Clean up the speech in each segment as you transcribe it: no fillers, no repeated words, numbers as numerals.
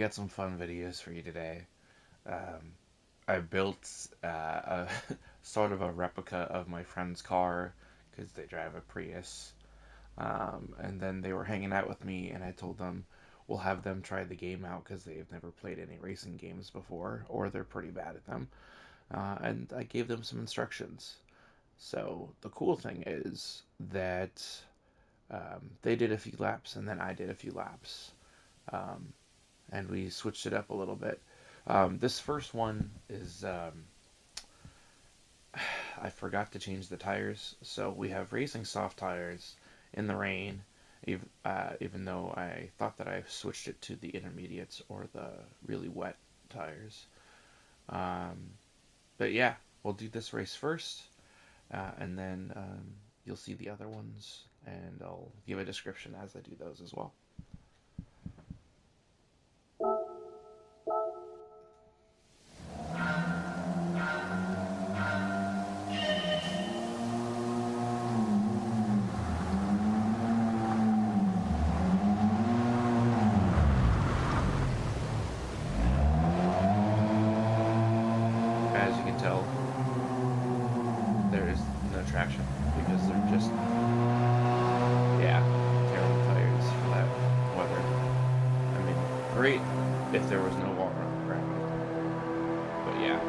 got some fun videos for you today. Um, I built a sort of a replica of my friend's car because they drive a Prius. And then they were hanging out with me, and I told them we'll have them try the game out because they've never played any racing games before, or they're pretty bad at them. And I gave them some instructions. So the cool thing is that they did a few laps, and then I did a few laps. Um, and we switched it up a little bit. This first one is I forgot to change the tires, so we have racing soft tires in the rain, even though I thought that I switched it to the intermediates or the really wet tires. Um, but yeah, we'll do this race first, and then you'll see the other ones, and I'll give a description as I do those as well. As you can tell, there is no traction because they're just, yeah, terrible tires for that weather. I mean, great if there was no water on the ground, but yeah.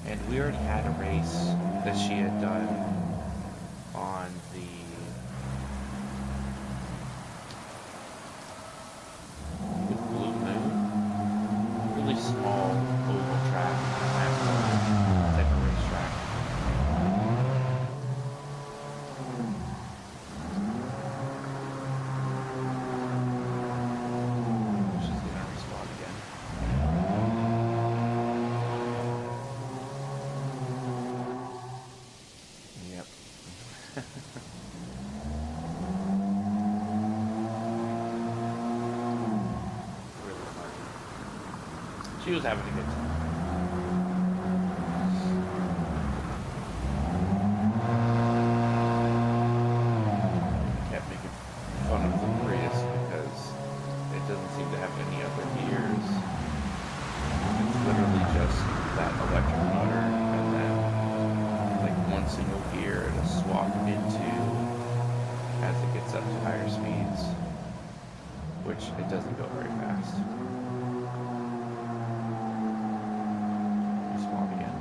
And we already had a race that she had done on the Blue Moon, really small oval track, NASCAR type of racetrack. She's gonna respawn again. Yep. Really funny. She was having a good time. Kept making fun of the Prius because it doesn't seem to have any other gears. It's literally just that electric motor and then like one single gear to swap into as it gets up to higher speeds, which it doesn't go very fast. Respawn again.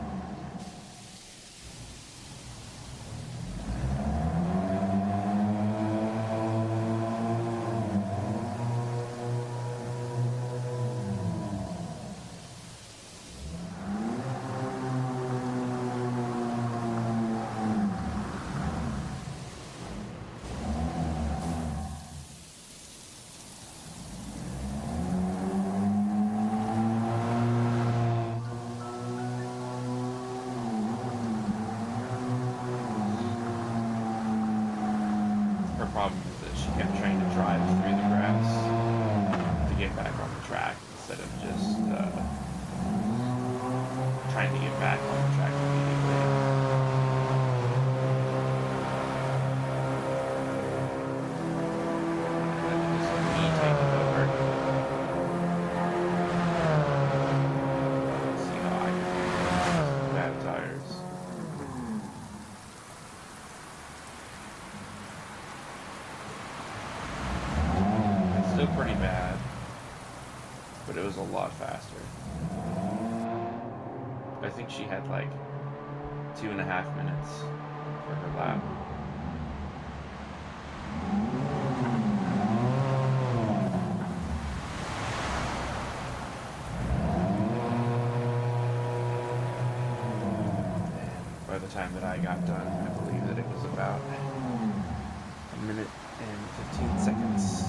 Her problem is that she kept trying to drive through the grass to get back on the track instead of just trying to get back on the track immediately. And then just me taking over. Let's see how I can do bad tires. It's still pretty bad, but it was a lot faster. I think she had like 2.5 minutes for her lap. And by the time that I got done, I believe that it was about a minute and 15 seconds.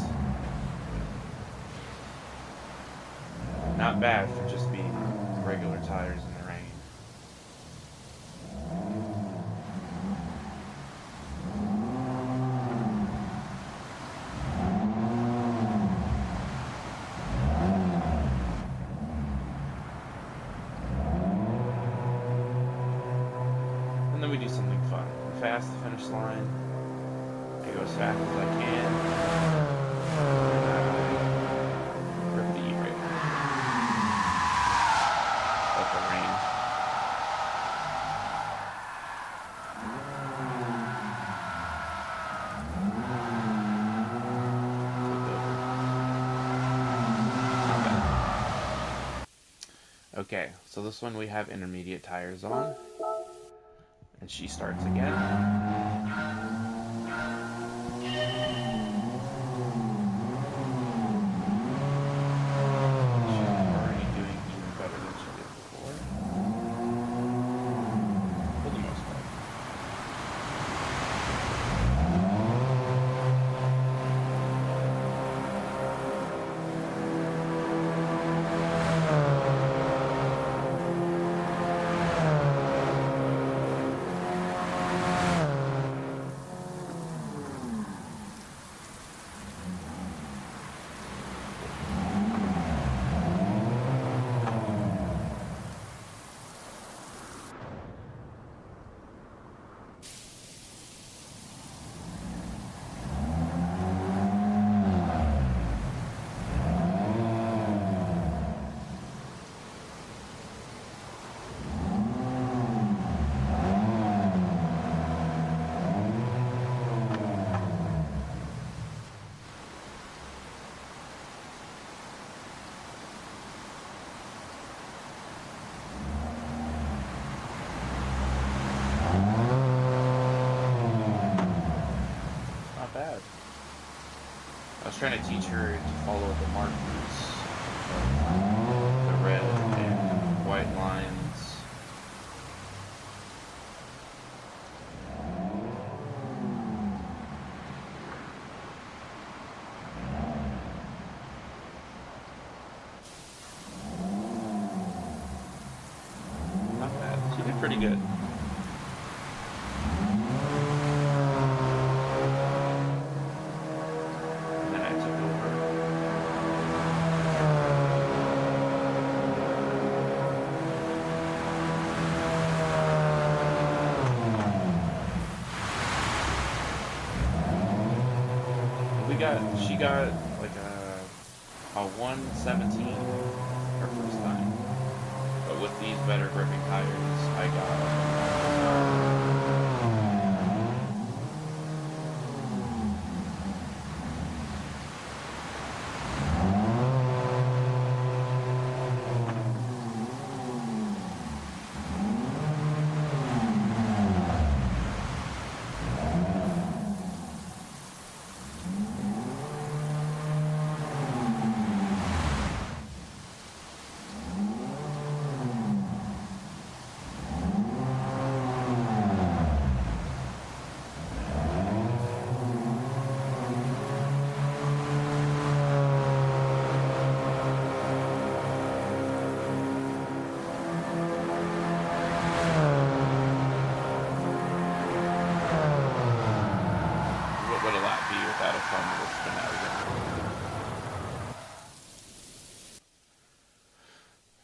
Not bad for just being regular tires in the rain. And then we do something fun. We pass the finish line. I go as fast as I can. And I grip the E-brake. Let the rain. Not bad. Okay, so this one we have intermediate tires on. And she starts again. I was trying to teach her to follow the markers, the red and white lines. Not bad. She did pretty good. She got like a 117 her first time, but with these better gripping tires, I got.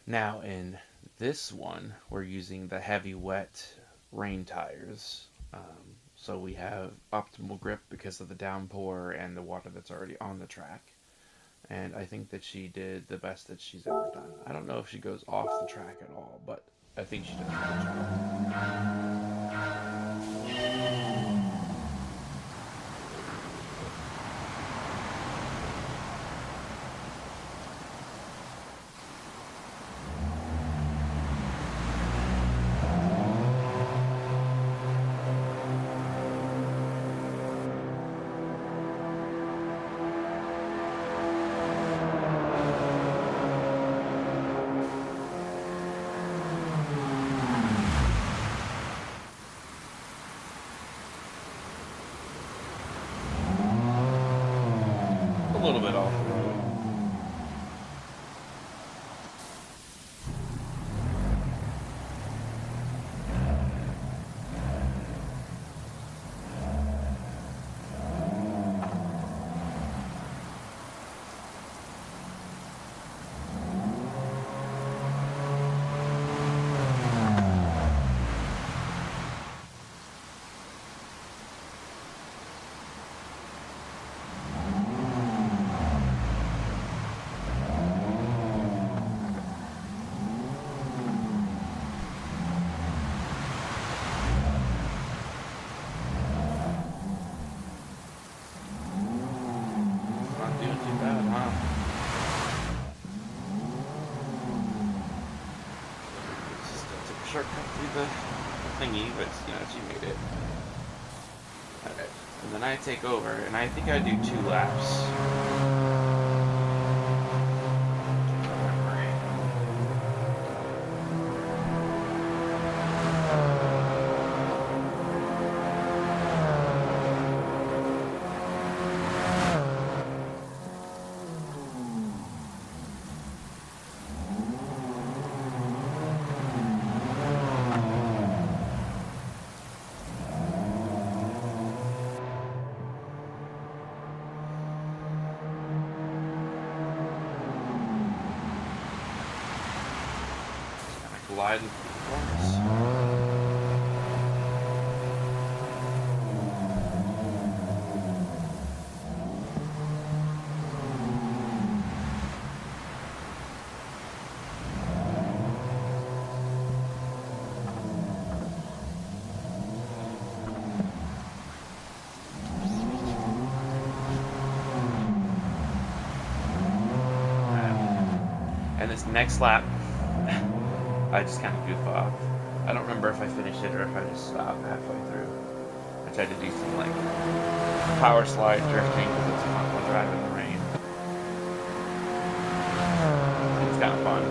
Now in this one, we're using the heavy wet rain tires. So we have optimal grip because of the downpour and the water that's already on the track. And I think that she did the best that she's ever done. I don't know if she goes off the track at all, but I think she does a good job. shortcut through the thingy, but she made it. Okay, and then I take over, and I think I do 2 laps. Glide into the corners. And this next lap, I just kind of goof off. I don't remember if I finished it or if I just stopped halfway through. I tried to do some like power slide drifting because it's fun to drive in the rain. It's kind of fun.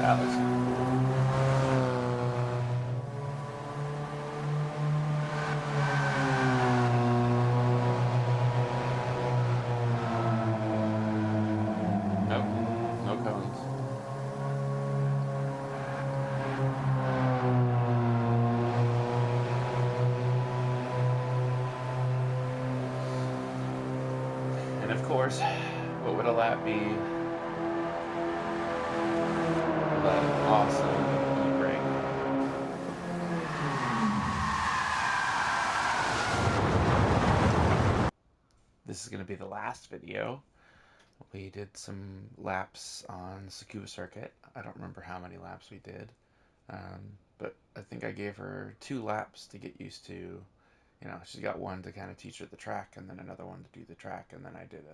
That was nope, no cones. And of course, what would a lap be without an awesome e-brake? This is going to be the last video. We did some laps on Tsukuba circuit. I don't remember how many laps we did, but I think I gave her 2 laps to get used to. She's got one to kind of teach her the track, and then another one to do the track, and then I did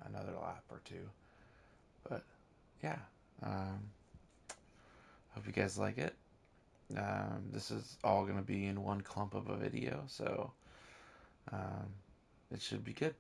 another lap or 2. But yeah, hope you guys like it. This is all going to be in one clump of a video, so it should be good.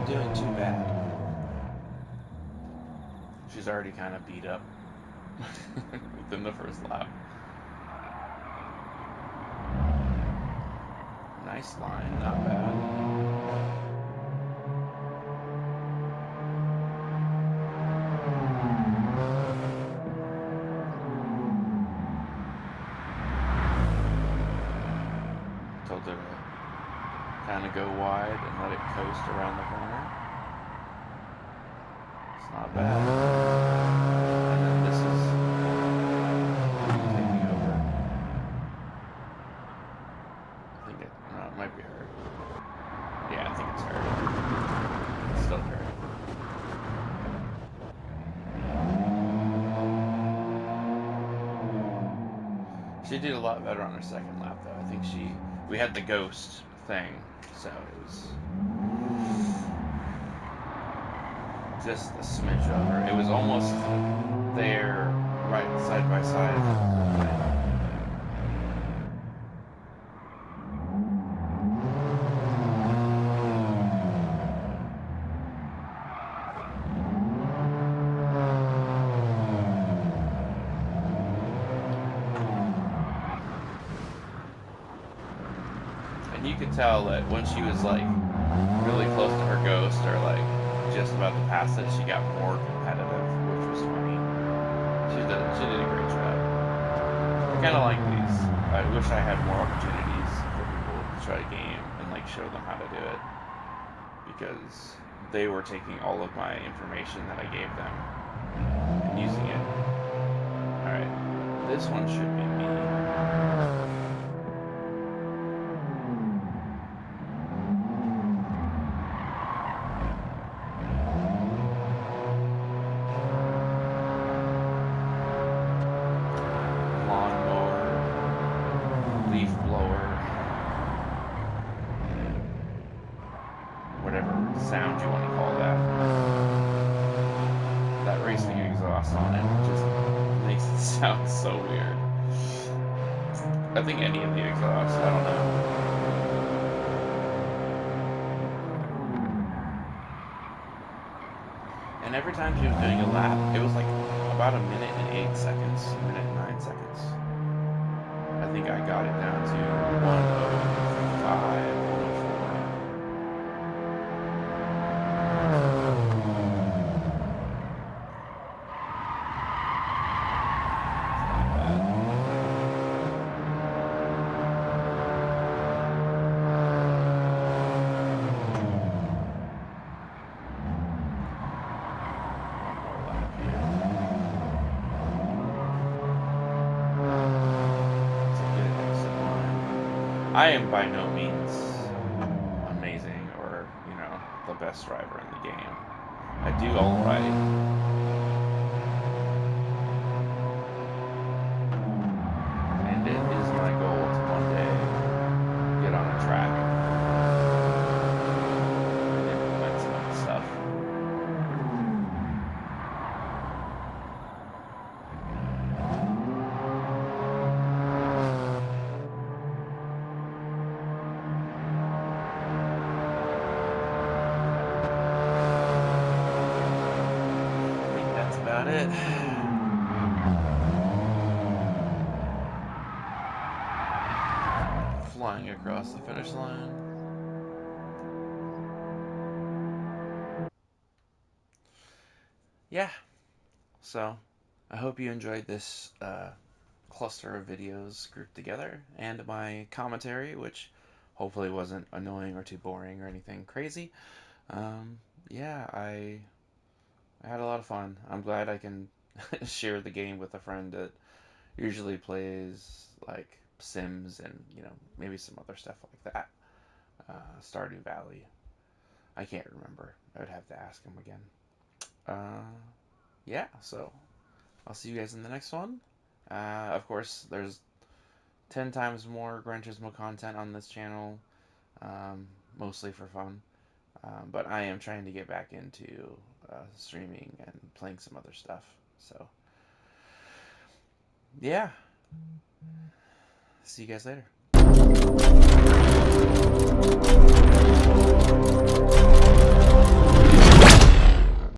Doing too bad. She's already kind of beat up within the first lap. Nice line, not bad. Told her to kind of go wide and let it coast around the corner. It's not bad. And then this is taking over. I think it might be her. Yeah, I think it's her. It's still her. She did a lot better on her second lap, though. I think we had the ghost thing, so it was just a smidge over. It was almost there, right side by side at the curb line. And you could tell that when she was like really close to her ghost, or like just about to pass it, she got more competitive, which was funny. She did a great job. I kind of like these. I wish I had more opportunities for people to try a game and like show them how to do it, because they were taking all of my information that I gave them and using it. Alright, this one should be me. Lawnmower, leaf blower, whatever sound you want to call that. That racing exhaust on it just makes it sound so weird. I think any of the exhausts, I don't know. And every time she was doing a lap, it was like about a minute and 8 seconds, a minute and 9 seconds. I think I got it down to 105, 104. I am by no means amazing or, the best driver in the game. I do alright. And it is my goal to one day get on a track and implement some of the stuff. I think that's about it. Flying across the finish line. Yeah, so I hope you enjoyed this cluster of videos grouped together, and my commentary, which hopefully wasn't annoying or too boring or anything crazy. Yeah, I had a lot of fun. I'm glad I can share the game with a friend that usually plays like Sims and maybe some other stuff like that. Stardew Valley. I can't remember. I would have to ask him again. Uh, yeah, so I'll see you guys in the next one. Of course, there's 10 times more Gran Turismo content on this channel, mostly for fun. But I am trying to get back into streaming and playing some other stuff. So, yeah. See you guys later.